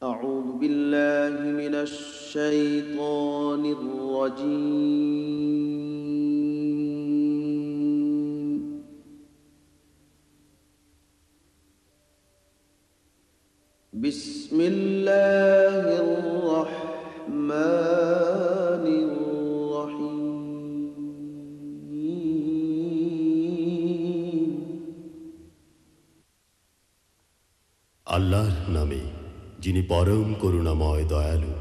أعوذ بالله من الشيطان الرجيم بسم الله الرحمن الرحيم আল্লাহর নামে যিনি পরম করুণাময় দয়ালু।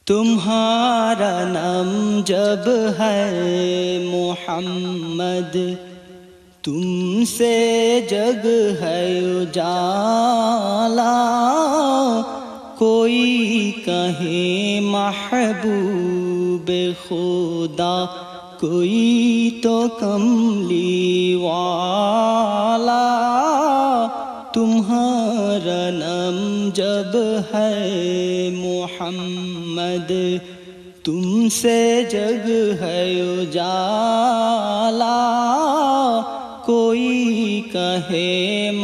तुम्हारा नाम जब है मोहम्मद, तुमसे जग है उजाला। कोई कहे महबूब खुदा, कोई तो कमली वाला। तुम्हारा नाम जब है मोहम्मद, तुमसे जग है उजाला। कोई कहे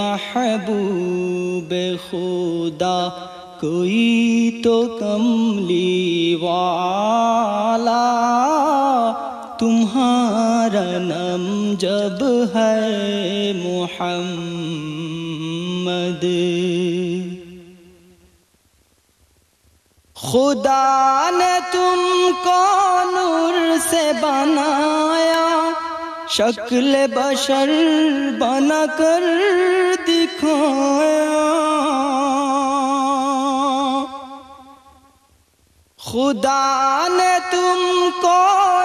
महबूब खुदा, कोई तो कमली वाला। तुम्हारा नाम जब है मोहम्मद, खुदा ने तुमको नूर से बनाया, शक्ल बशर बनाकर दिखाया। खुदा ने तुमको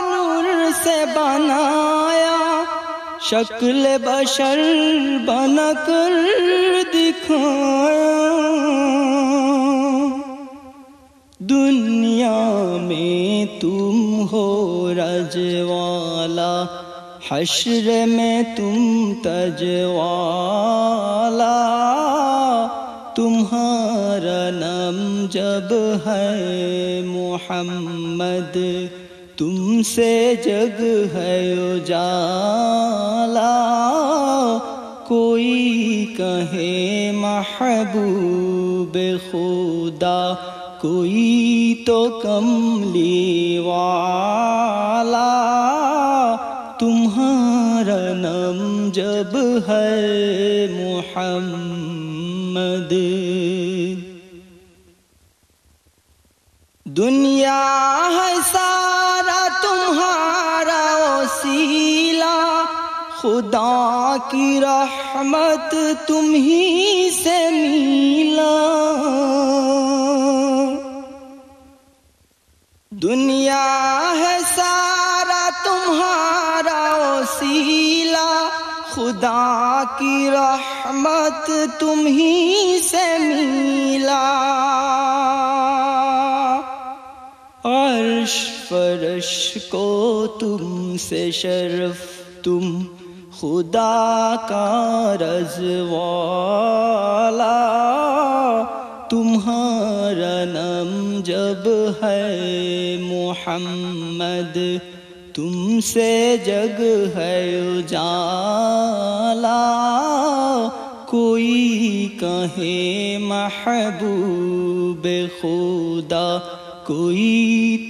नूर से बनाया, शक्ल बशर बनाकर दिखाया। दुनिया में तुम हो रजवाला, हश्र में तुम तजवाला। तुम्हारा नाम जब है मोहम्मद, तुमसे जग है उजाला। कोई कहे महबूब खुदा, कोई तो कमली वाला। तुम्हारा नाम जब है मोहम्मद, दुनिया है सारा तुम्हारा वसीला। खुदा की रहमत तुम ही से मिला। दुनिया है सारा तुम्हारा वसीला। खुदा की रहमत तुम ही से मिला। अर्श फरश को तुमसे शर्फ, तुम खुदा का रज़वाला। तुम्हारा नाम जब है मोहम्मद, तुमसे जग है उजाला। कोई कहे महबूब खुदा, कोई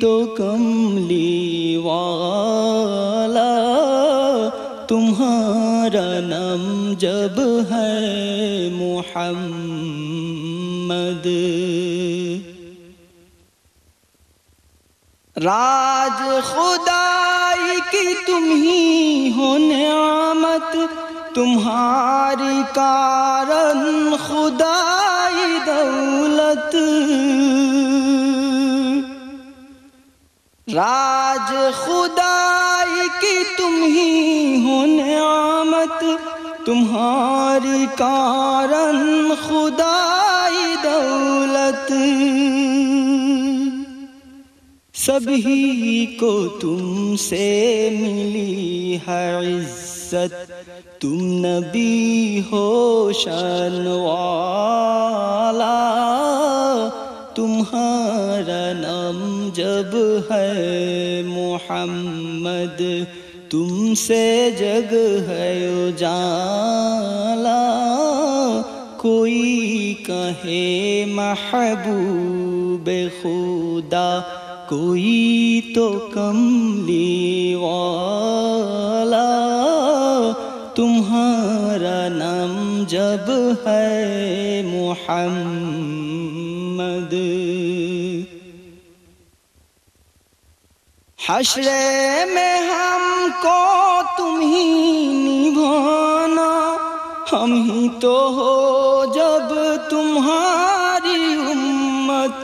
तो कमली वाला। तुम्हारा नाम जब है मोहम्मद, राज खुदाई की तुम ही हो नेमत। तुम्हारी कारण खुदाई दौलत। राज खुदाई की तुम ही हो नेमत। तुम्हारी कारण खुदाई दौलत। सभी को तुमसे मिली है इज्जत। तुम नबी हो शान वाला। तुम्हारा नाम जब है मोहम्मद, तुमसे जग है उजाला। कोई कहे महबूब खुदा, कोई तो कमली वाला। तुम्हारा नाम जब है मुहम्मद, हश्रे में हमको तुम ही निभाना, हम ही तो हो जब तुम्हारी उम्मत।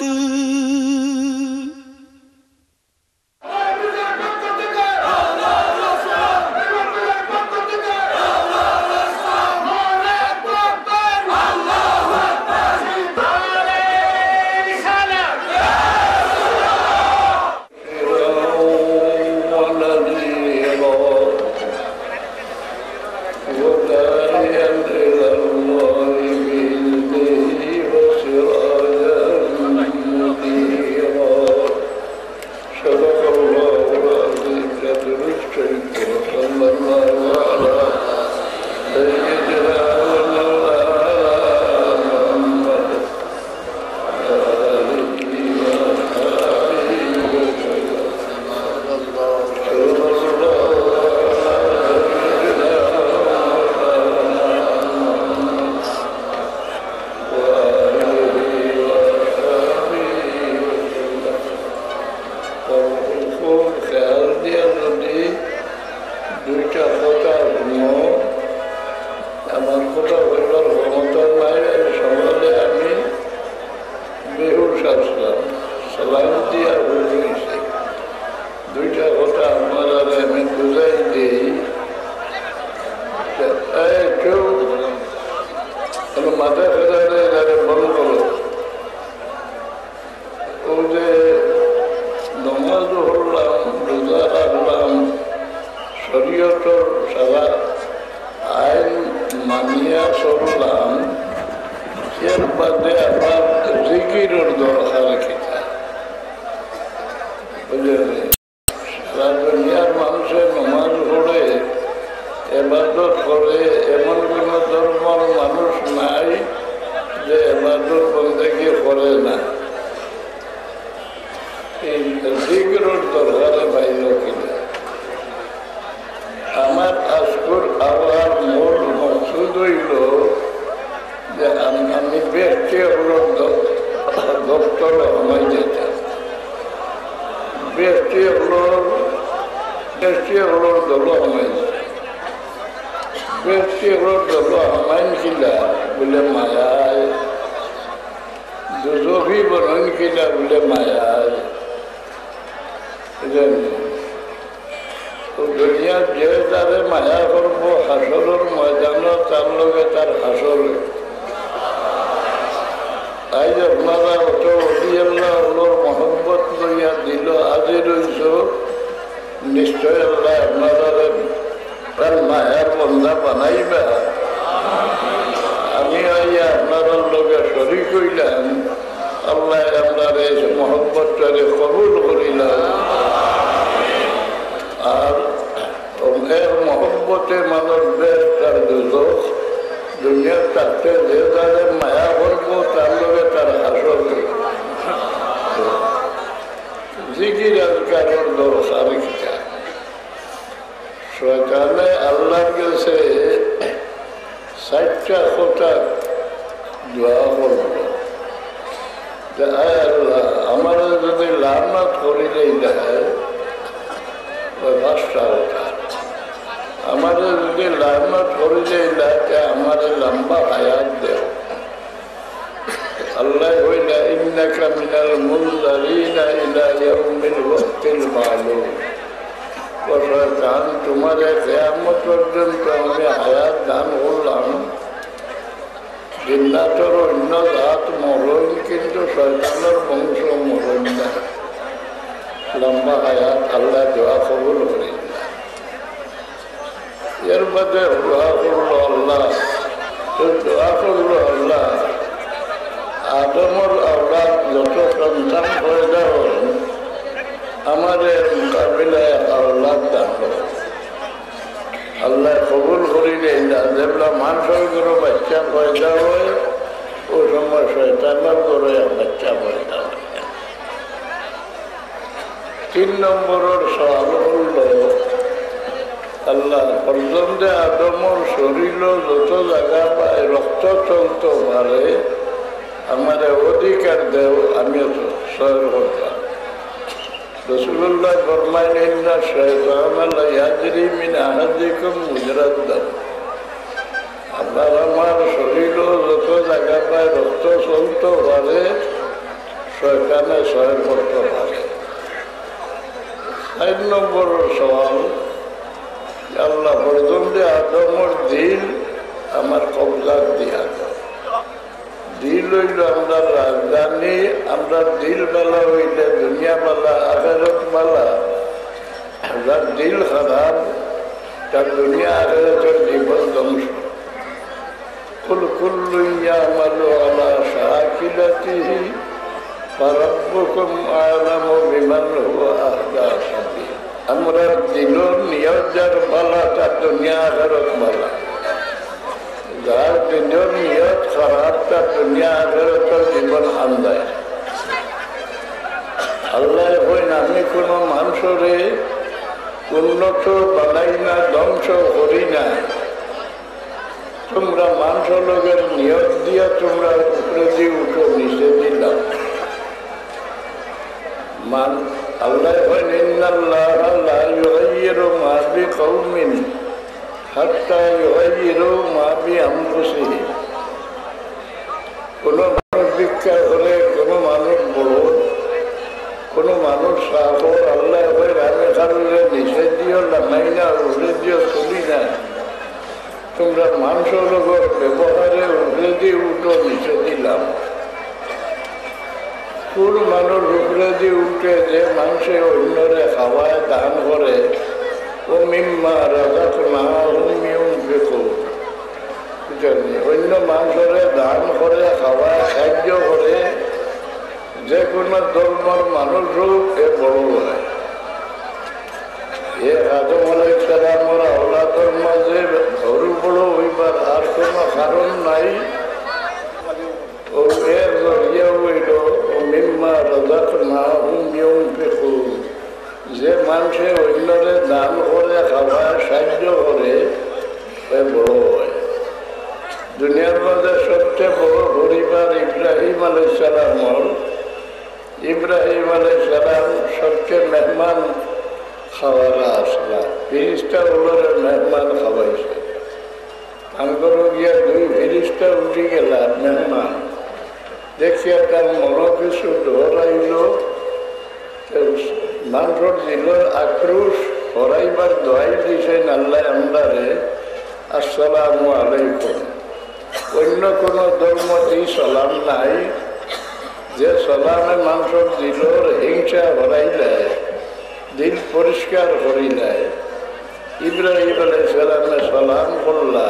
अल्लाह कबूल करी दे जेबला मानसर करो बच्चा पैदा हुए ও সময় শয়তানের করে বাচ্চা পয়দা হয়। 3 নম্বরের সওয়াল হল আল্লাহ পর্যন্ত আদমর শরীর যত জায়গা পায় রক্ত চলতে পারে আমার অধিকার দেও আমিও তো সহ্য করতাম। রাসূলুল্লাহ ফরমাইলেন ইন্না শাইতানা লা ইয়াজরি মিন আহাদিকুম মুজরাদ দাম। আপনার আমার শরীর যত জায়গা পায় রক্ত চলতে পারে শয়তানে সহ্য করতে পারে। 4 নম্বরের সওয়াল আল্লাহ পর্যন্ত আদমর দিল আমার কবজা দিয়া দিল হইল আমরা রাজধানী। আমরা দিল বেলা হইলে দুনিয়া বেলা আখেরত বেলা। যার দিল খারাপ তার দুনিয়া আখেরতের জীবন ধ্বংস। কুল কুল্লু ইয়ামালু আলা শাকিলাতিহি ফারাব্বুকুম আ'লামু বিমান হুয়া আহদা সাবিলা। আমরা দিলর নিয়ত যার বালা তার দুনিয়া আখেরত বালা। যার দিলর নিয়ত খারাপ তার দুনিয়া আখেরতের জীবন আন্দায়। আল্লাহ হইন আমি কোনো মানুষরে উন্নত বানাই না, ধ্বংস করি না। তোমরা মানুষ লোকের নিয়ত দিয়া তোমরা উপরে দিয়ে উঠো, নিচে দিলাম। আল্লাহ হইন ইন্নাল্লাহা লা ইউগাইয়িরু মা বিকওমিন হাত্তা ইউগাইয়িরু মা বিআনফুসিহিম। কোনো মানুষ ভিক্ষা করে, কোনো মানুষ বড়, কোনো মানুষ সাহর, আল্লাহ হইন আমি কারণে নিচে দিও লাগাই না, উপরে দিও চলি না। তোমরা মানুষ লোকের ব্যবহারে উপরে দিয়ে উঠো, নিচে দিলাম। কোন মানুষ উপরে দিয়ে উঠে যে মানুষে অন্যরে খাওয়ায় দান করে ও মিম্মা রাযাকনাহুম ইউনফিকুন। অন্য মানুষরে দান করে, খাওয়ায়, সাহায্য করে। যে কোনো ধর্মের মানুষ হোক এ বড় হয়। এ আদম আলাইহিস সালামের আওলাদের মাঝে বড় বড় হইবার আর কোনো কারণ নাই। ও এর জরিয়া হইল মিম্মা রাযাকনাহুম ইউনফিকুন। যে মানুষে অন্যরে দান করে, খাওয়ায়, সাহায্য করে এ বড় হয়। দুনিয়ার মধ্যে সবচেয়ে বড় পরিবার ইব্রাহিম আলাইহিস সালামের। ইব্রাহিম আলাইহিস সালাম সবচেয়ে মেহমান খাওয়ারা আসলা। ফিরিস্তা ওগুলোর মেহমান খাওয়াইছে। আমার গিয়া 2 ফিরিস্তা উঠে গেলাম মেহমান দেখিয়া তার মনে কিছু ডরাইল। মানুষের দিল আক্রোশ, হরাইবার দোয়াই দিয়েছেন আল্লাহ আমরারে আসসালামু আলাইকুম। অন্য কোনো ধর্ম এই সালাম নাই যে সালামে মানুষের দিলর হিংসা হরাই দেয়, দিল পরিষ্কার করি দেয়। ইব্রাহিম আলাইহিস সালামে সালাম করলা,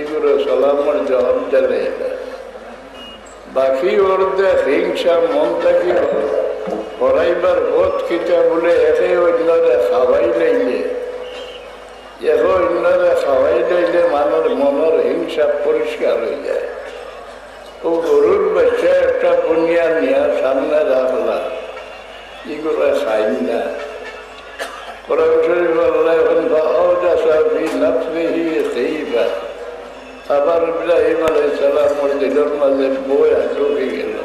এগুলো সালামের জবাব দিলে। বাকি ওর দে হিংসা মন থাকি হরাইবার বোধ কিতা বলে একে অন্যরে খাওয়াই লইলে, একে অন্যরে খাওয়াই লইলে মানুষ মনের হিংসা পরিষ্কার হয়ে যায়। ও গরুর বাচ্চা একটা বুনিয়া নিয়ে সামনে রাখলা, এগুলো খাই না। কোরআন শরীফ আল্লাহ ফাআওজাসা ফি নাফসিহি খাইফা। আবার ইব্রাহিম আলাইহিস সালামের দিলের মাঝে বই ঢুকে গেল।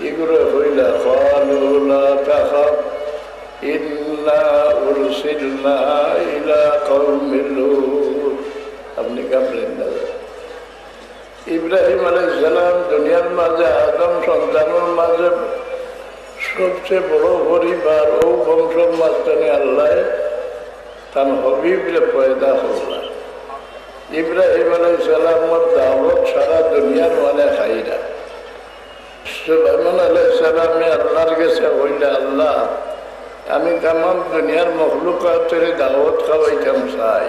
এগুলো হইলা ক্বালু লা তাখাফ ইন্না উরসিলনা ইলা কওমি লূত। আপনি ঘাবড়েন না। ইব্রাহিম আলাইহিস সালাম দুনিয়ার মাঝে আদম সন্তানের মাঝে সবচেয়ে বড় পরিবার। ও বংশের মাঝখানে আল্লাহ তার হবিবরে পয়দা হল্লা। ইব্রাহিম আলাইহিস সালামের দাওয়াত সারা দুনিয়ার মানে খাইরা। সুলাইমান আলাইহিস সালামে আল্লাহর কাছে হইলা, আল্লাহ আমি তামাম দুনিয়ার মখলুকাতের দাওয়াত খাওয়াইতাম চাই।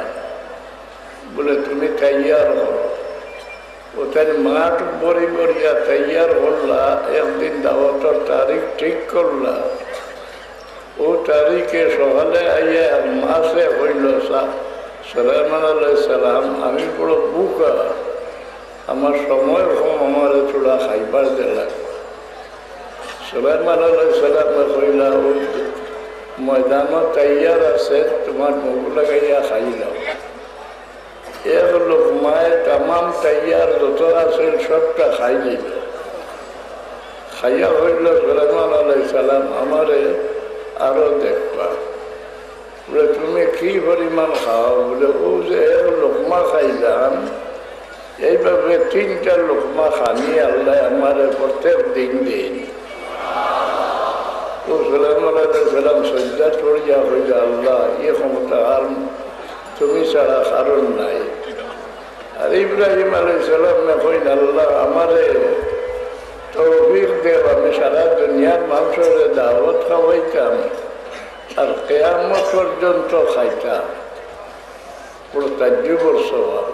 বলে তুমি তৈয়ার হও। ওখানে মাঠ বড়ি বড়িয়া তৈয়ার হল্লা। একদিন দাওয়াতের তারিখ ঠিক করলা। ও তারিখে সকালে আইয়া মাসে হইল সুলাইমান আলাইহিস সালাম আমি বড় বুকা, আমার সময় কম, আমার চূড়া খাইবার দিলা। সুলাইমান আলাইহিস সালামে কইলা, ময়দানত তৈয়ার আছে, তোমার মুখ লাগাইয়া খাইলাম। এক লোকমায় তামাম তৈয়ার যত আছিল সবটা খাই নিল। খাইয়া হইল সুলাইমান আলাইহিস সালাম, আমারে আরো দেখবা। বলে তুমি কি পরিমাণ খাও? বলে ও যে এক লোকমা খাইলাম, এইভাবে 3টা লোকমা খানি আল্লাহ আমারে প্রত্যেক দিন দিন। তো সুলাইমান আলাইহিস সালাম সজ্জা পড়িয়া হইল, আল্লাহ এ ক্ষমতা আর তুমি ছাড়া কারণ নাই। আর ইব্রাহিম আলাইহিস সালাম কইল, আল্লাহ আমারে তৌফিক দেব, আমি সারা দুনিয়ার মানুষের দাওয়াত খাওয়াইতাম আর কিয়ামত পর্যন্ত খাইতাম। পুরো তাজ্জুবের সওয়াল।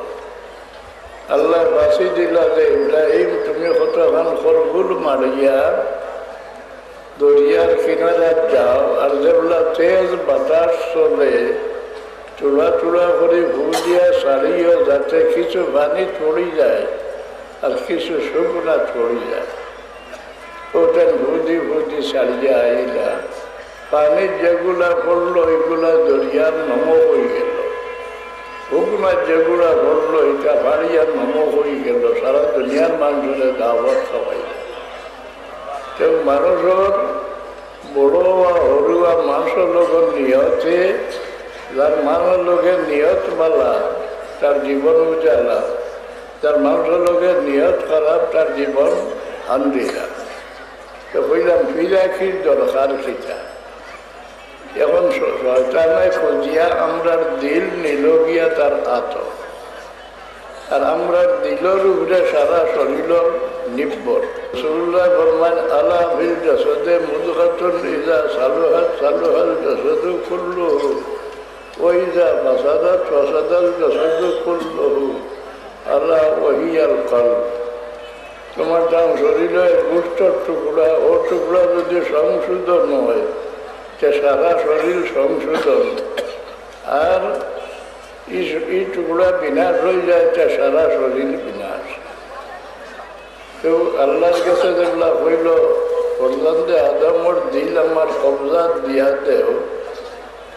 আল্লাহ বাসি দিলা যে ইব্রাহিম তুমি কতখান খরগুল মারিয়া দরিয়ার কিনারে যাও, আর যেগুলা তেজ বাতাস চলে চূড়া চূড়া করে ভুজিয়া সারিও, যাতে কিছু পানি পড়ি যায় আর কিছু শুকনা পড়ি যায়। ওটা ভুজি ভুজি সারিয়া আইলা, পানির যেগুলা পড়লো এগুলা দরিয়ার নমক হয়ে গেল, শুকনার যেগুলা পড়লো এটা পানিয়ার নমক হয়ে গেল। সারা দুনিয়ার মানুষের দাওয়াত খাওয়াই। কেউ মানুষের বড় হরুয়া মানুষের লোকের নিয়তে, যার মানুষের লোকের নিয়ত মালা তার জীবন উজালা, যার মানুষের লোকের নিয়ত খারাপ তার জীবন আন্দিরা। তো কইলাম ফিরাখির দরকার খিতা। এখন শয়তানে খুঁজিয়া আমরার দিল নিল গিয়া তার আত, আর আমরা দিলের উপরে সারা শরীরের নির্ভর। রাসূলুল্লাহ ফরমান, আলা ফিল জাসাদে মুদগাতুন ইযা সালুহাত সালুহাল জাসাদু কুল্লুহু ওয়া ইযা ফাসাদাত ফাসাদাল জাসাদু কুল্লুহু আলা ওয়া হিয়াল কলব। তোমার তার শরীরের গোষ্ঠর টুকরা, ও টুকরা যদি সংশোধন হয় তে সারা শরীর সংশোধন, আর এই টুকরা বিনাশ হয়ে যায় তে সারা শরীর বিনাশ। কেউ আল্লাহর কাছে যেগুলা হইল ফরজন্দে আদমর দিল আমার কবজাত দিয়া দেও,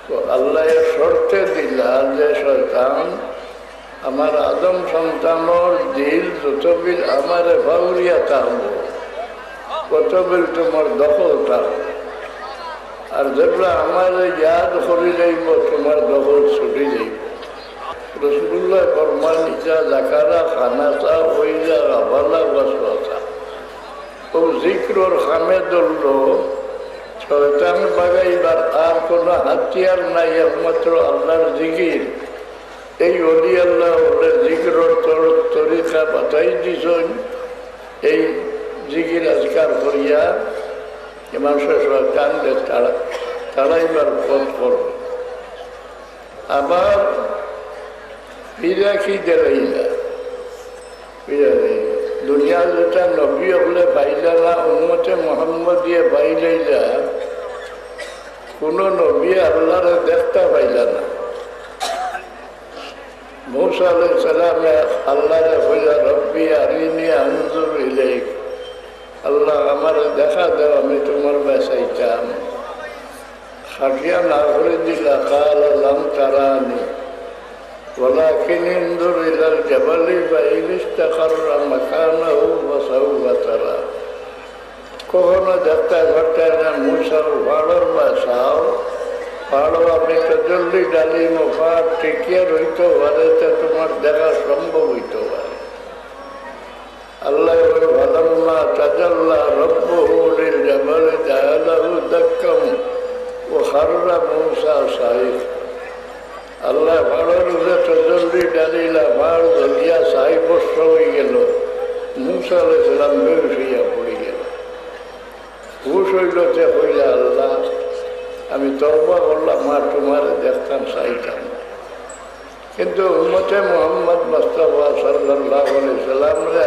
তো আল্লাহ শর্তে দিলা যে শয়তান আমার আদম সন্তানোর দিল যতবিল আমারে ভাউরিয়া থাকব, কতবিল তোমার দখল থাকব, আর যেগুলা আমার ইয়াদ করে যাইব তোমার দখল ছুটি যাইব। রাসূলুল্লাহ ফরমান, ইজা যাকারা খানাসা ওই যা গাফালা ওয়াসওয়াসা। ও জিক্রর খামে ধরল, শয়তান বাগাইবার আর কোনো হাতিয়ার নাই, একমাত্র আল্লাহর জিকির। এই অলি আল্লাহ ওদের জিকিরের তরিকা বাতাই দিছেন। এই জিকির আজকার করিয়া মানুষের শয়তানকে তাড়াইবার পথ করো। আবার ফিরাকি দেলাইলা, দুনিয়া যেটা নবী হলে পাইলা না, উম্মতে মুহাম্মদ দিয়ে পাইলাইলা, কোনো নবী আল্লাহরে দেখতে পাইলা না। মূসা আলাইহিস সালামে আল্লাহরে কইলা, রব্বি আরিনি আনজুর ইলাইক, আল্লাহ আমার দেখা দাও, আমি তোমার বাসাইতাম। খাটিয়া না করে দিলা, কালা লাম তারানি ওয়ালাকিন ইনজুর ইলাল জাবালি ফাইন ইসতাকাররা মাকানাহু ফাসাউফা তারা। কখনো দেখতে পারতে না মূসার পাহাড়ের বাসাও, পাহাড়ও আপনি তজল্লি ডালি মোফা টিকিয়ে রইতে পারে, তোমার দেখা সম্ভব হইতে পারে। আল্লাহ ফালাম্মা তাজাল্লা রাব্বুহু লিল জাবালি জাআলাহু দাক্কাম ওয়া খাররা মূসা সাইক। আল্লাহ পাহাড়ের উপরে তজল্লি ডালিলা, পাহাড় ধরিয়া সাইবস্ত হয়ে গেল। মূসা আলাইহিস সালাম বেহুশ হইয়া পড়ে গেল। হুশ হইলতে হইলে, আল্লাহ আমি তওবা করলাম, আর তোমার দেখতাম চাইতাম। কিন্তু উম্মতে মুহাম্মদ মুস্তাফা সাল্লাল্লাহু আলাইহি সাল্লামরে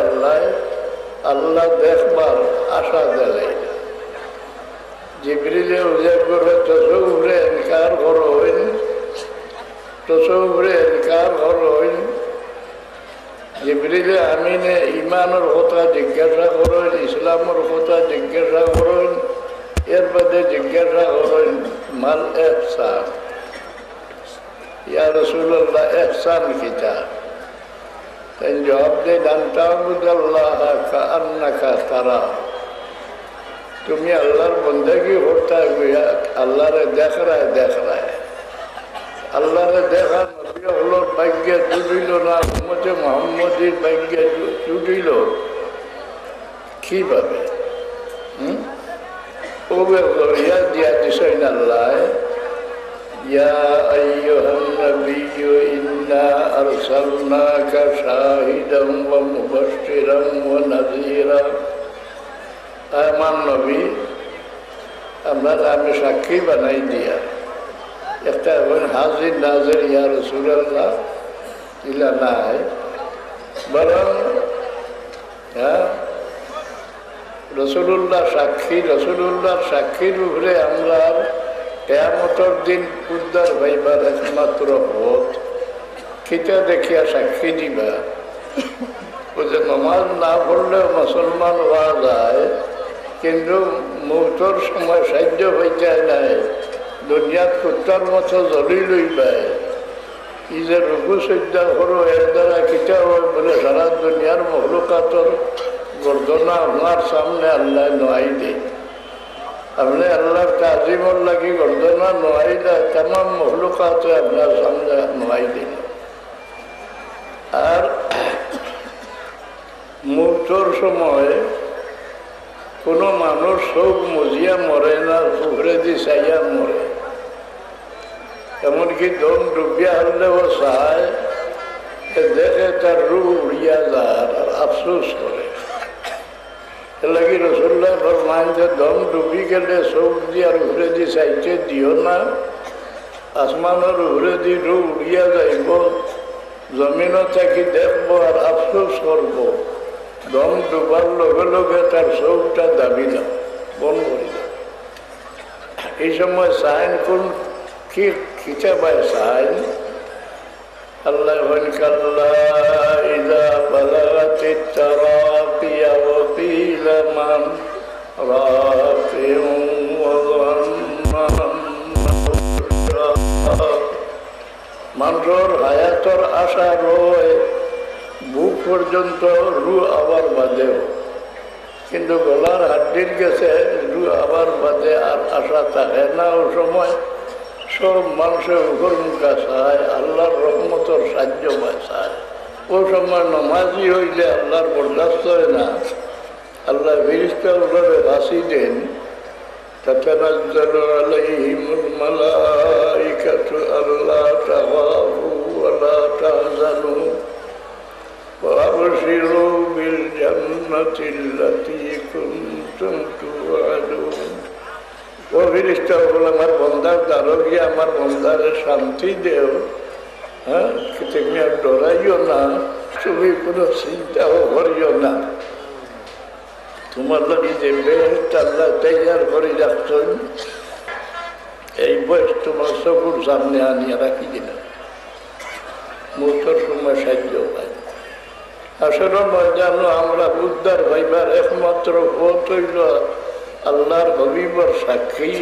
আল্লাহ দেখবার আশা দেয়। জিবরিলে উজা করে তসৌফরে ইনকার করইন, তসৌফরে ইনকার করইন, জিবরিলে আমিনে ইমানের কথা জিজ্ঞাসা করেন, ইসলামের কথা জিজ্ঞাসা করেন, এর বাদে জিজ্ঞাসা করেন মাল ইহসান, ইয়া রাসূলুল্লাহ ইহসান কিতা? তাই জবাব দেন আন তা'বুদাল্লাহ কাআন্নাকা তারা, তুমি আল্লাহর বন্দেগি করতে গিয়া আল্লাহরে দেখ রায়। আল্লাহরে দেখা নবী হলোর ভাগ্যে জুড়িল না, উম্মতে মুহাম্মদীর ভাগ্যে জুড়িল কিভাবে? ইয়া দিয়া দিছেন আল্লাহ, ইয়া আইয়ুহান নাবিয়্যু ইন্না আরসালনাকা শাহিদান ওয়া মুবাশশিরান ওয়া নাযীরা। আমার নবী আপনারা আমি সাক্ষী বানাই দিয়া একটা হাজির নাজির ইয়া রাসূলুল্লাহ ইলা নাই, বরং রাসূলুল্লাহ সাক্ষী, রাসূলুল্লাহর সাক্ষীর উপরে আমরা কিয়ামতের দিন উদ্ধার হইবার একমাত্র পথ কিতা দেখিয়া সাক্ষী দিবা। ও যে নমাজ না পড়লেও মুসলমান হওয়া যায়, কিন্তু মৌতর সময় সাহায্য হইতে নাই, দুনিয়াত কুত্তার মতো জ্বলি লইবাই, ই যে রঘু সজ্জা করো এর দ্বারা কিতা হয় বলে সারা দুনিয়ার মখলুকাতর গর্দনা আপনার সামনে আল্লাহ নোয়াই দেয়। আপনি আল্লাহর তাজিমর লাগি গর্দনা নোয়াই দেয়, তাম মখলুকাতে আপনার সামনে নোয়াই দিল। আর মৌতর সময় কোনো মানুষ সব মজিয়া মরে না, পুকুরে দি চাইয়া মরে। এমনকি দম ডুবিয়া হলেও চায়, দেখে তার রূপ উড়িয়া যায় আর আফসোস করে। এলাকি রাসূলুল্লাহ ফরমান যে দম ডুবি গেলে সব দিয়ার উপরে দি চাইতে দিও না, আসমানের উপরে দি রূপ উড়িয়া যাইব, জমিনও থাকি দেখবো আর আফসোস করবো। দম ডুবার লগে লগে তার চৌকটা দাবি দাও, বন করি দাও। এই সময় সাইন কোন কি খিচাবায় সাইন আল্লাহ কাল্লা ইযা বালাগাতিত তারাকিয়া ওয়া কিলা মান রাফিউন ওয়া যান্না। মানুষের হায়াতর আশা রয় বুক পর্যন্ত রু আবার বাদেও, কিন্তু গলার হাড্ডির গেছে রু আবার বাদে আর আশা থাকে না। ও সময় সব মানুষের উপর মুখা চায়, আল্লাহর রহমতর সাহায্য পায় চায়। ও সময় নমাজি হইলে আল্লাহর বরদাস্ত হয় না, আল্লাহ ফেরেশতাগুলোরে ফাঁসি দেন। তাতানাজ্জালু আলাইহিমুল মালাইকাতু আল্লা তাখাফু ওয়া লা তাহজানু وأبشروا بالجنة التي كنتم توعدون। ও ফেরেশতা বলে আমার বন্দার দ্বারকে আমার বন্দারে শান্তি দেও, হ্যাঁ, তুমি আর ডরাইও না, তুমি কোনো চিন্তাও করিও না। তোমার লাগে যে বেহেশত আল্লাহ তৈয়ার করে রাখছেন, এই বয়স তোমার চকুর সামনে আনিয়ে রাখি দিলাম, মৌতের সময় সাহায্য পায়। আসলে জানো আমরা উদ্ধার হইবার একমাত্র পথ হইল আল্লাহর হবিবর সাক্ষী।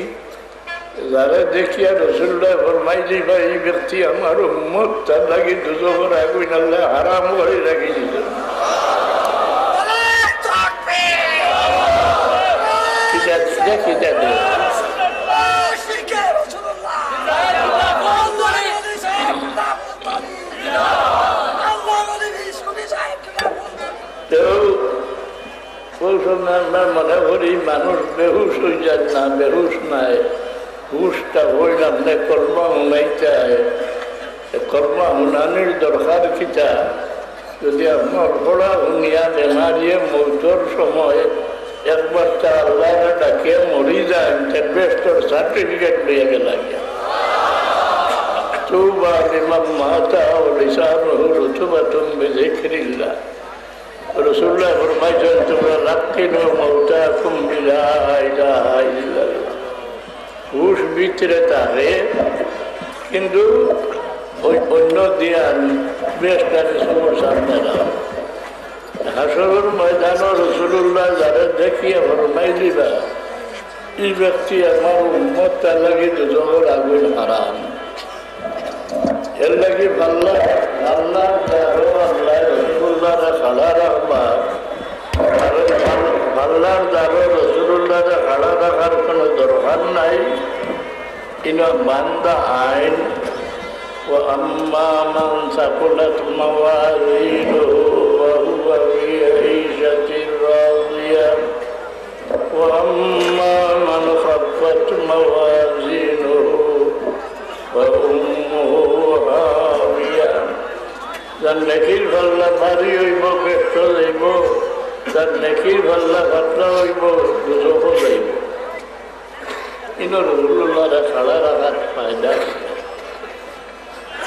যারা দেখিয়া রাসূলুল্লাহ ফরমাইলি ভাই এই ব্যক্তি আমার উম্মত, তার লাগি দুজকের আগুন আল্লাহ হারাম করে রাখি দিল। মনে করি মানুষ বেহুশ হয়ে যায় না, বেহুশ নাই, হুশটা হইলাম না কর্মা হুনাইতে। কর্মা হুনানির দরকার কিতা? যদি আপনার পড়া হুনিয়া বেমারিয়ে মৌতর সময় একবার তা আল্লাহ ডাকে মরি যায়, বেস্টর সার্টিফিকেট পেয়ে গেলা গিয়া। তুবা লিমান মাতা ওয়া লিসানুহু রুতুবাতুন বিযিকরিল্লাহ। রাসূলুল্লাহ ফরমাইছেন তোমরা লাকিনু মাউতাকুম বিলা ইলাহা ইল্লাল্লাহ। হুশ ভিতরে থাকে, কিন্তু ওই অন্য দিয়ান বেস্টারে সবার সামনে না। হাসরের ময়দান রাসূলুল্লাহ যারা দেখিয়া ফরমাই দিবা এই ব্যক্তি আমার উম্মত তার লাগে দুজনের আগুন হারাম এর লাগে আল্লাহ রসুল্লাহরা খাড়া রাখবা আল্লাহর দ্বারা রসুল্লাহরা খাড়া রাখার কোনো দরকার নাই ইনা বান্দা আইন ও আম্মা মান সাকুলাত মাওয়াজিনুহু ওয়া হুয়া ফি আইশাতির রাদিয়া ওয়া আম্মা মান খাফফাত মাওয়াজিনুহু ওয়া উম্মুহু হাবিয়া যার নেকির পাল্লা ভারী হইব ব্যস্ত যাইব তার নেকির পাল্লা পাতলা হইব দুজখ যাইব ইনো রসুল্লাহরা খাড়া রাখার ফায়দা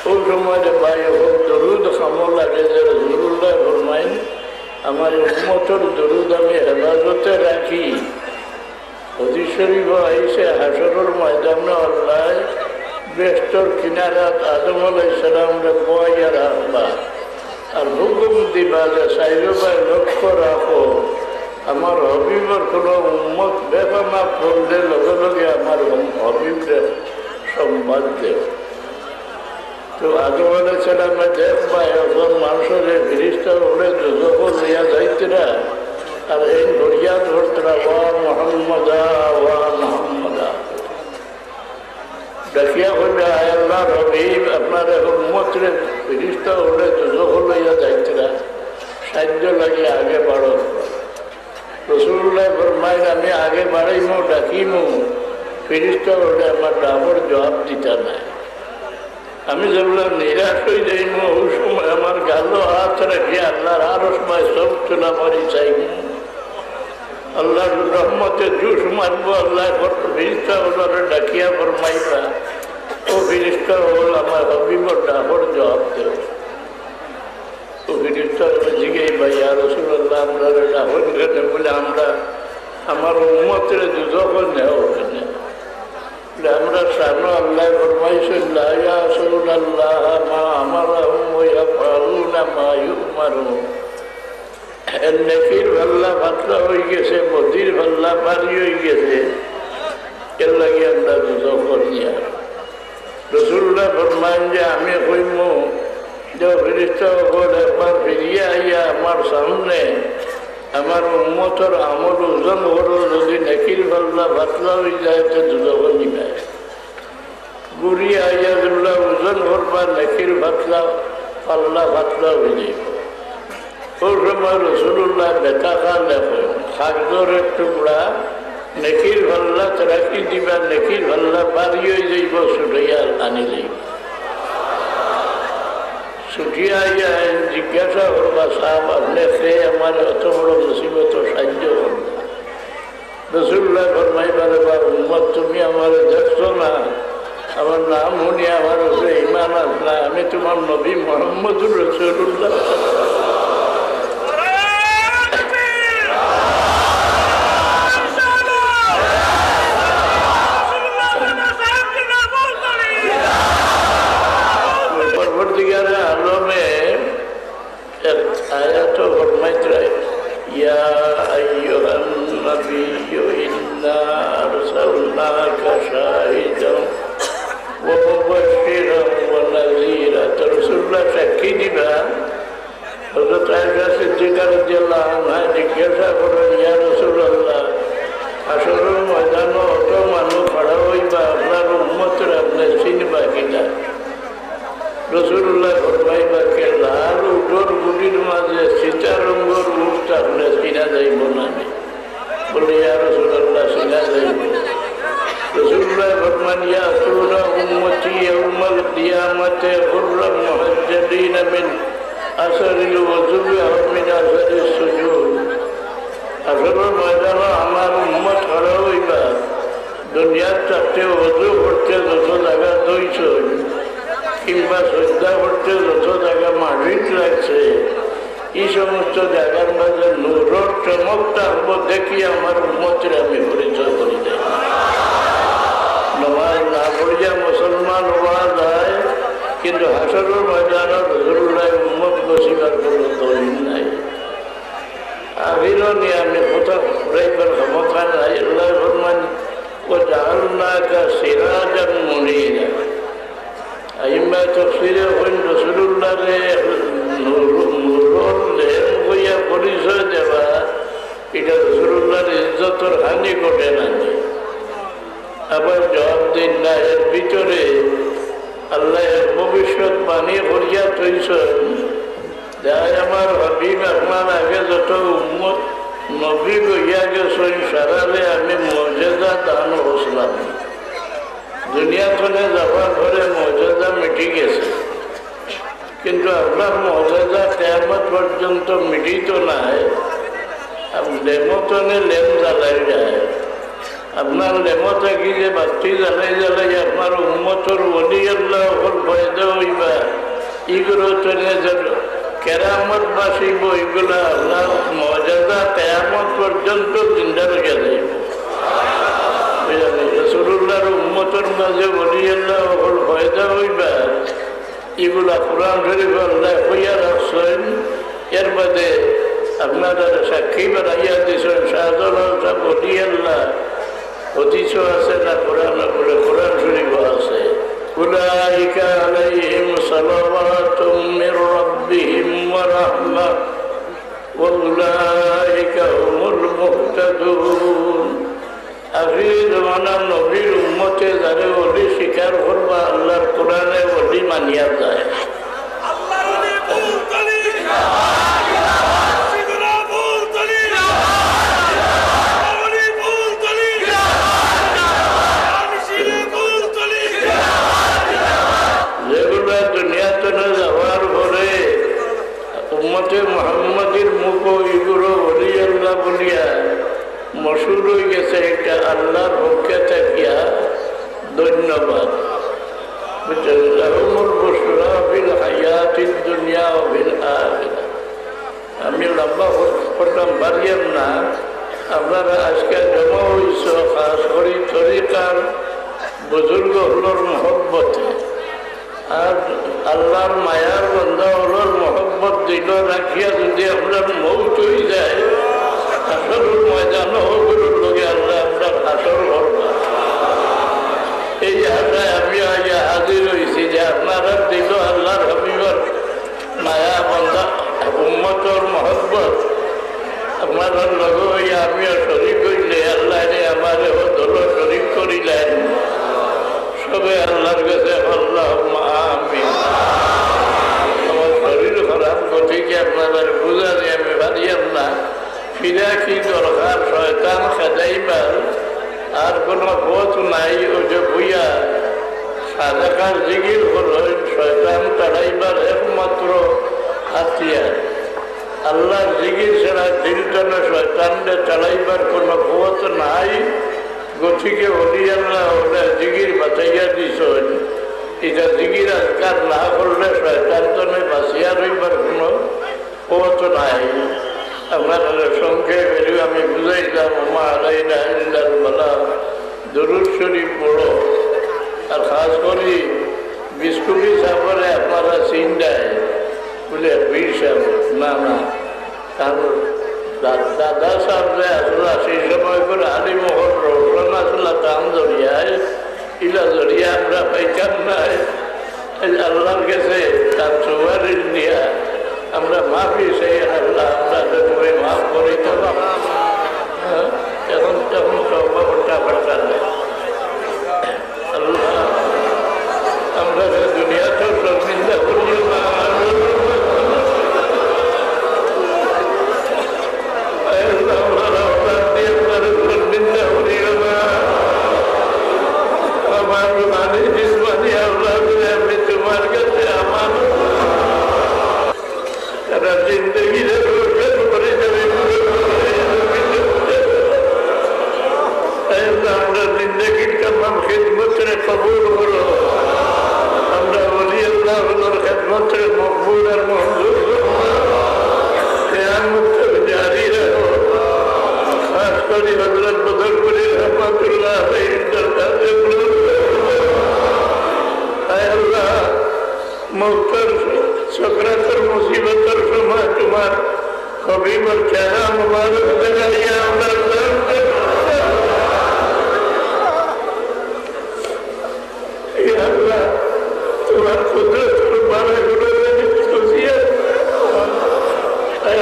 ওই সময় ভাই হোক দরুদ খামো লাগে যে রসুল্লাহ ফরমাইন আমার উম্মতের দরুদ আমি হেফাজতে রাখি হাদিস শরীফ আইছে হাসরের ময়দানে আল্লাহ বেষ্টর কিনারাত আদম আলাইহিস সালামরে বয়া রাখবা আর হুকুম দিবা যে সাইরবাই লক্ষ্য রাখো আমার হবিবর কোনো উম্মত বেফামা করলে লগে লগে আমার হবিবরে সংবাদ দেব তো আদম আলাইহিস সালামে দেখবা এখন মানুষের ফিরিস্তা উড়ে যখন লইয়া যাইতরা আর এই ধরিয়া ধরতরা ওয়া মুহাম্মাদা ওয়া মুহাম্মাদা ডাকিয়া হইলে আল্লাহ হবিব আপনার উম্মতরে ফিরিস্তা উড়ে যখন লইয়া যাইতরা সাহায্য লাগিয়ে আগে বাড়ো রসুল্লাহ ফরমাইন আমি আগে বাড়াইমু ডাকিমু ফিরিস্তা উড়ে আমার ডাবর জবাব দিতা নাই আমি যেগুলো নিরাশ হয়ে যাইমু ওই সময় আমার গালো হাত রাখি আল্লাহর আরো সময় সব চুলা মারি চাইমু আল্লাহর রহমতে জুস মারবো আল্লাহ ফিরিস্তা ওনারে ডাকিয়া ফরমাইবা ও ফিরিস্তা হল আমার হবিবর ডাবর জবাব দেব ও ফিরিস্তা জিজ্ঞাই ভাই আর রসুল্লাহ আমরা ডাবর কেনে বলে আমরা আমার উম্মতের দুজখন নেওয়া ওখানে আমরা সানো আল্লাহ ফরমাইছেন লা ইয়াসুনাল্লাহ মা আমারহুম ওয়া ইয়াফআলুনা মা ইউমারুন এর নেকির ভাল্লা পাতলা হয়ে গেছে বদির ভাল্লা ভারী হয়ে গেছে এর লাগে আমরা দুজখন নিয়া রসুল্লাহ ফরমাইন যে আমি কইমু যে ফিরিস্তা হল একবার ফিরিয়ে আইয়া আমার সামনে আমার উম্মতর আমল ওজন হলো যদি নেকির পাল্লা পাতলা হয়ে যায় তো দুজখন নিবায় গুড়ি আইয়া যেগুলা ওজন করবার নেকির পাতলা পাল্লা পাতলা হয়ে যাইব ওই সময় রসুল্লাহ বেতা খা লেখেন খাদ্যের টুকরা নেকির পাল্লা রাখি দিবা নেকির পাল্লা বাড়ি হয়ে যাইব ছুটাইয়া আনি যাইব ছুটিয়া যায় জিজ্ঞাসা করবা সাহেব আপনি খেয়ে আমার এত বড় মুসিবত সাহায্য করবা রসুল্লাহ ফরমাইবার এবার উম্মত তুমি আমার দেখছো না আমার নাম শুনি আমার উপরে ইমান আসলা আমি তোমার নবী মুহাম্মদুর রাসূলুল্লাহ آيات فرمتري يا أيها النبي إنا أرسلناك شاهدا ومبشرا ونذيرا رسول الله شكيني بها حضرت عائشة صديقة رضي الله عنها জিজ্ঞাসা করেন ইয়া রাসূলুল্লাহ হাসরের ময়দানে অত মানুষ খাড়া হইবা আপনার উম্মতের আপনি চিনবা কিনা রসুল্লাহ ফরমাইবাকে লাল উঠোর গুটির মাঝে সীতা রঙের উঠ থাকলে চিনা যাইব না বলে ইয়া রাসূলুল্লাহ চিনা যাইব রসুল্লাহ ফরমান ইয়াতুনা উম্মতি ইয়াউমাল কিয়ামাতি গুররাম মুহাজ্জালিন মিন আসারিল ওযুবি আও মিন আসারিস সুজুদ আসরের ময়দানে আমার উম্মত খাড়া হইবা দুনিয়ার চারটে ওযু করতে যত জায়গা দইছ কিংবা শ্রদ্ধা করতে যত জায়গা মাটিত লাগছে এই সমস্ত জায়গার মাঝে নূরের চমকটা হব দেখি আমার উম্মতের আমি পরিচয় করি দেয় নামাজ না পড়িয়া মুসলমান হওয়া যায় কিন্তু হাসরের ময়দানে রাসূলুল্লাহ উম্মত বসিবার কোনো দলিল নাই وجعلناك سراجا منيرا أيما تفسير وين رسول الله نور لهم ويا পরিচয় দেওয়া এটা রাসূলুল্লাহর ইজ্জতের হানি ঘটে না। আবার জবাব দিন না এর ভিতরে আল্লাহ ভবিষ্যৎ বাণী করিয়া তৈছেন যাই আমার হাবিব আপনার আগে যত উম্মত নবী গইয়া গেছেন সারালে আমি মর্যাদা দান হসলাম। দুনিয়াখানে যাবার পরে মর্যাদা মিটি গেছে, কিন্তু আপনার মর্যাদা কিয়ামত পর্যন্ত মিটিত নাই। লেমতনে লেম জ্বালাই যায়, আপনার লেমতে কি যে বাতি জ্বালাই জ্বালাই আপনার উম্মতর ওলি আল্লাহ ফয়দা হইবা এগুলো চলে যাবে কেরামত বাসিব, এগুলা আল্লাহ মর্যাদা কিয়ামত পর্যন্ত জিন্দা রেখে দেব। রাসূলুল্লাহর উম্মতের মাঝে ওলি আল্লাহ ফয়দা হইবা এগুলা কোরআন শরীফ আল্লাহ হইয়া রাখছেন। এর বাদে আপনারা সাক্ষী বানাইয়া দিয়েছেন শাহজালাল ওলি আল্লাহ হদিস আছে না কোরআন বলে কোরআন শরীফ আছে উলাইকা আলাইহিম সালাওয়াতুম মির রাব্বিহিম ওয়া রাহমাহ ওয়া উলাইকা হুমুল মুহতাদুন। আখির জামানার নবীর উম্মতে যারা ওলি স্বীকার করবা আল্লাহর কোরআনে ওলি মানিয়া যায়। উম্মতে মুহাম্মাদের মুখ এগুলো ওলি আল্লাহ বলিয়া মশহুর হয়ে গেছে। এটা আল্লাহর পক্ষে থাকিয়া ধন্যবাদ। আমি লম্বা করতাম পারিয়াম না, আপনারা আজকে জমা হয়েছ খাস করি তরিকার বুজুর্গ হলোর মহব্বতে আর আল্লাহর মায়ার বন্ধা হলোর মহব্বত দিল রাখিয়া যদি আপনার মৌত হয়ে যায় আসল ময়দান হগুলোর লোকে আল্লাহ আপনার আসল করবা। এই আশায় আমি আগে হাজির হয়েছি যে আপনারা দিল আল্লাহর হাবিবর মায়া বন্ধা উম্মতর মহব্বত আপনার লগে হইয়া আমিও শরীক হইলে আল্লাহ আমার দল শরীক করিলেন। সবে আল্লাহর কাছে আমিন। আমার শরীর খারাপ গতিকে আপনাদের বুঝা দিয়ে আমি পারিয়াম না। ফিরা কি দরকার শয়তান খেদাইবার আর কোনো পথ নাই। ওই যে ভুইয়া সাজাকার জিগির করলেন শয়তান তাড়াইবার একমাত্র হাতিয়ার। আল্লাহর জিগির ছাড়া দিলটানে শয়তানকে তাড়াইবার কোনো পথ নাই। গতিকে ওলি আল্লাহ ওরা জিগির বাঁচাইয়া দিছেন। এটা জিগির আজকার না করলে শয়তান তনে বাঁচিয়া রইবার কোনো পথ নাই। আপনারা সংক্ষেপে আমি বুঝাইলাম মা আলাইনা ইল্লাল বালাগ দরুদ শরীফ পড়ো। আর খাস করে বিস্কুটি সাপরে আপনারা চিন্তায় বলে বীর সাহেব না না কারণ দাদা সাহেব যে আসলা সেই সময় করে আলিমোহর রোশন আসলা কান জড়িয়ায় ইলা জড়িয়া আমরা পাইতাম নাই। আল্লাহর কাছে তার সুপারিশ নিয়া আমরা মাফি চাই আল্লাহ আমরা তুমি মাফ করে দেব। এখন তখন সব উল্টা পাল্টা নেই। আল্লাহ আমরা দুনিয়াতে শর্মিন্দা করিও না।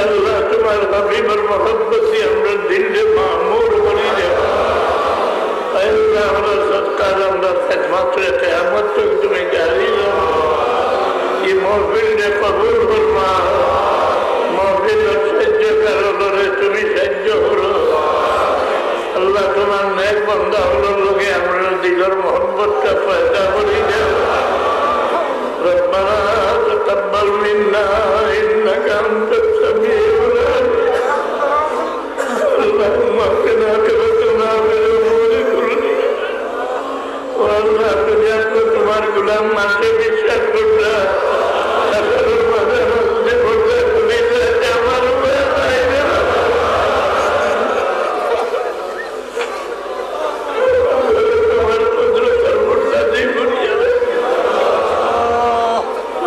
अल्लाह तुम्हारे हबीबर मोहब्बत से हमरा दिल से मामूर बनी दे अल्लाह हमरा सत्कार हमरा खिदमत रे क़यामत तक तुम्हें जारी रहो ये महफिल ने कबूल फरमा महफिल सज्ज करो रे तुम्हें सज्ज करो अल्लाह तुम्हार नेक बंदा हलो लोगे हमरा दिलर मोहब्बत का पैदा बनी दे रब्बना तक़ब्बल मिन्ना इन्नका अंतस समीउल अलीम अल्लाहुम्मा क़िना अक़रतना मिन उमूरि कुल्लिहा और अल्लाह दुनिया को तुम्हारे गुलाम मानते विश्वास करता अकरुल मदन से बोलता तुम्हें से हमारे में आएगा तुम्हारे कुदरत और मुर्दा दी दुनिया में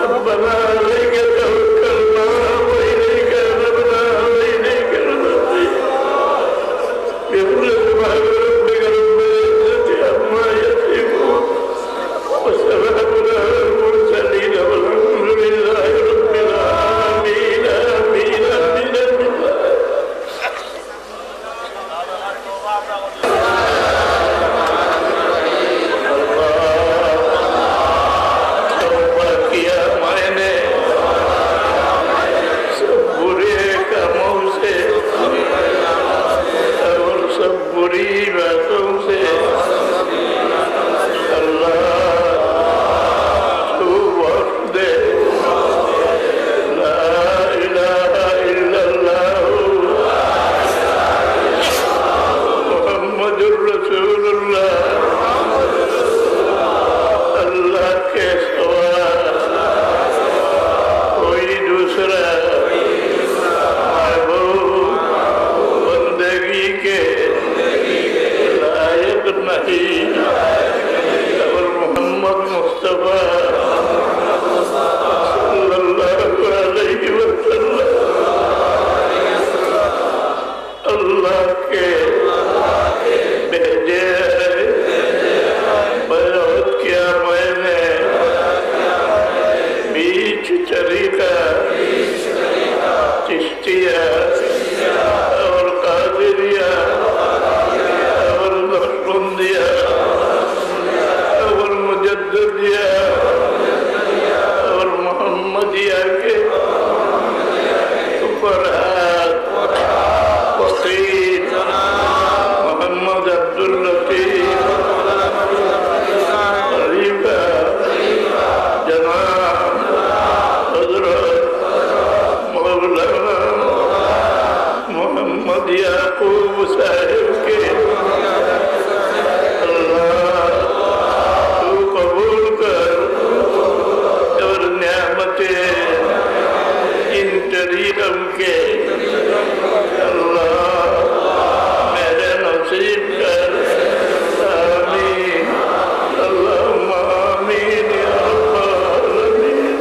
रब्बना अलैका तवक्कलना व इलैका अनबना व इलैका नसीब बिहुर्मति रब्बिक रब्बिल इज्जति अम्मा यसिफून व सलामुन अलल मुरसलीन वल्हम्दुलिल्लाहि रब्बिल आलमीन आमीन आमीन तौबा किया मैंने सब बुरे कामों से और सब बुरी बातों से अल्लाह तू बख्श दे ला इलाहा इल्लल्लाह मुहम्मदुर रसूलुल्लाह अल्लाह के सिवा कोई दूसरा महबूब बंदगी के लायक नहीं और मोहम्मद मुस्तफा सल्लल्लाहु अलैहि वसल्लम अल्लाह के भेजे बयात किया मैंने बीच तरीका चिश्तिया और कादिरिया और नक्शबंदिया और मुजद्दिदिया और मोहम्मदिया के फरहाद वकील मोहम्मद अब्दुल लतीफ खलीफा जनाब हजरत मौलाना मोहम्मद याकूब साहिब के अल्लाह तू कबूल कर और नेमते इन तरीक़म के अल्लाह मेरे नसीब कर आमीन अल्लाहुम्मा आमीन या रब्बल आमीन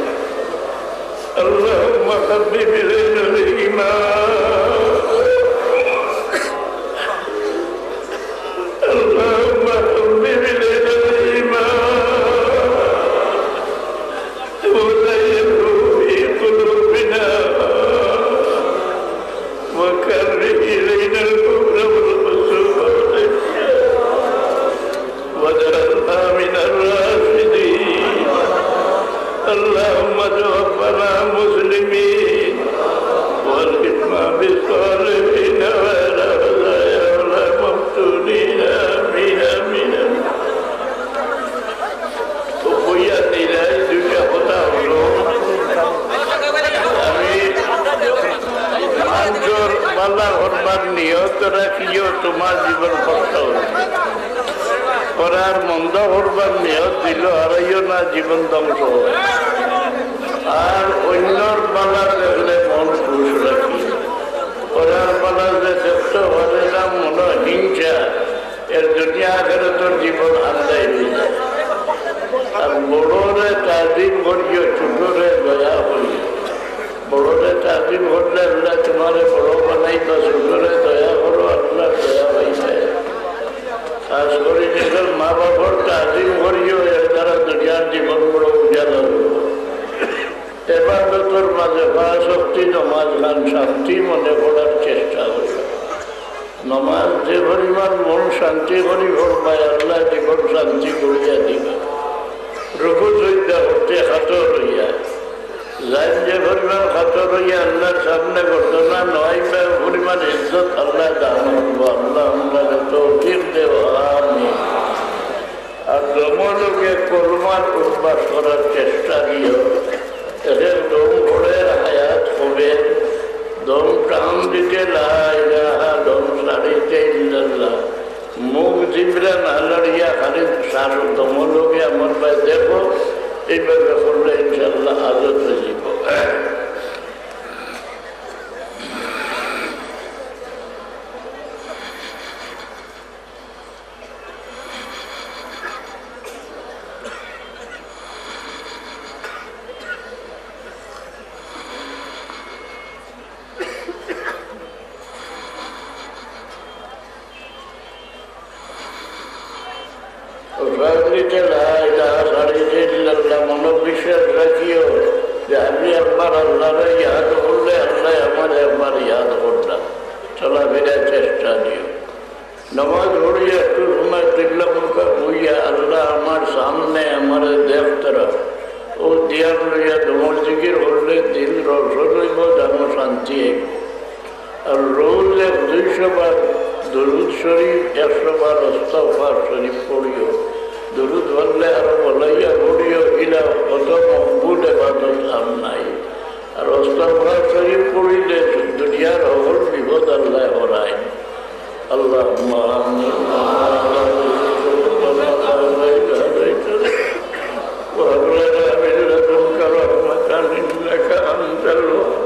अल्लाहुम्मा हब्बिब इलैना al-ईमान अल्लाहुम्मा हब्बिब इलैना al-ईमान व ज़य्यिनहु फ़ी क़ुलूबिना وكره إلينا الكفر والفسوق والعصيان واجعلنا من الراشدين اللهم توفنا مسلمين والحقنا بالصالحين ولا خزايا ولا مفتونين آمين آمين وخويا إلهي দুইটা কথা হলো জোর বালা হরবার নিয়ত রাখিও তোমার জীবন কষ্ট করার মন্দ হরবার নিয়ত দিল হারাইও না জীবন ধ্বংস আর অন্যর বালা দেখলে মন খুশ রাখি করার বালা যে দেখতে পারে না মন হিংসা এর দুনিয়া আখেরে তোর জীবন আন্দাই হয়ে যায় আর বড়রে তাজিম করিও ছোটরে দয়া করিও বড়রে তাজিম করলে আল্লাহ তোমারে বড় বানাই তো ছোটরে দয়া করো আল্লাহ দয়া পাইছে খাস করে নিজের মা বাবার তাজিম করিও এর দ্বারা দুনিয়ার জীবন বড় উজালা এবার তো তোর মাঝে শক্তি জমা নমাজ খান শান্তি মনে পড়ার চেষ্টা করি। নমাজ যে পরিমাণ মন শান্তি করি পড়বায় আল্লাহ জীবন শান্তি করিয়া দিবে। রঘু সৈদ্যা করতে খাতর হইয়া যাই যে পরিমাণ খাতর হইয়া আল্লাহর সামনে করতো না নয় পরিমাণ ইজ্জত আল্লাহ দান করবো। আল্লাহ আমরা তৌফিক দেব আমিন। আর জমলোকে কলমার উদ্বাস করার চেষ্টা দিও। এদের দম ভোরের হায়াত হবে, দম টান দিতে দম সারিতে ইল্লাল্লাহ, মুখ জিবরা না লড়িয়া খালি সার দমলোকে আমার ভাই দেখো। এইভাবে করলে ইনশাল্লাহ আজত হয়ে যাব। মনোবিশ্বাস রাখিও যে আমি একবার আল্লাহরে ইয়াদ করলে আল্লাহ আমার একবার ইয়াদ করলাম। চলাফেরার চেষ্টা দিও। নামাজ পড়িয়া একটু সময় টিকলা মুখা বইয়া আল্লাহ আমার সামনে আমার দেখতরা ও দিয়ার লইয়া দমর জিকির করলে দিল রসন হইব, যেন শান্তি হইব। আর রোজ 200 বার দরুদ শরীফ 100 বার ইস্তিগফার শরীফ পড়িও। দরুদ বললে আরো বলাইয়া পড়িও, ইলা কত মকবুল ইবাদত আর নাই। আর ইস্তিগফার শরীফ পড়িলে দুনিয়ার সকল বিপদ আল্লাহ হরায়। আল্লাহুম্মা আমিন। وهب لنا من لدنك رحمة إنك أنت الوهاب।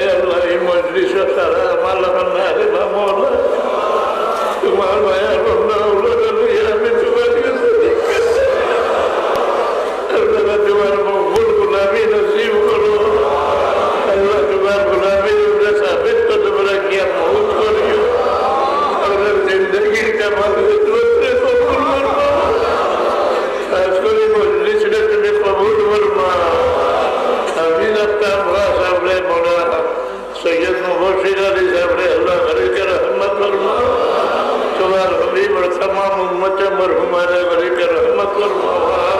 يا الله مجلس سلام لنا رضا مولا তোমার মায়া বন্ধা হলো আমি তোমাকে আল্লাহ তোমার মকবুল গুলামি নসিব করো। আল্লাহ তোমার গুলামি সাবিত তো তোমরা কিয়া মৌত করিও। আল্লাহ জিন্দগির কামাল তোমাকে কবুল করো। খাস করে মজলিসটা তুমি কবুল করবা। আমি আপনার সামনে মনে সৈয়দ মুবশির আলী সামনে আল্লাহ ঘরে রহমত করবা। তোমার হবিব और तमाम उम्मत मरहुमाना बरी कर रहमत फरमा।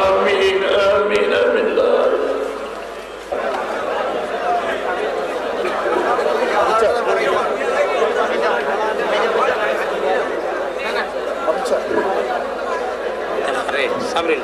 आमीन आमीन आमीन। सामरिन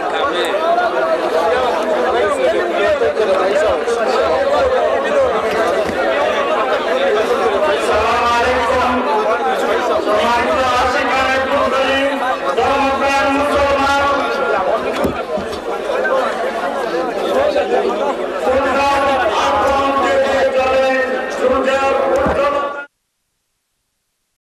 Kami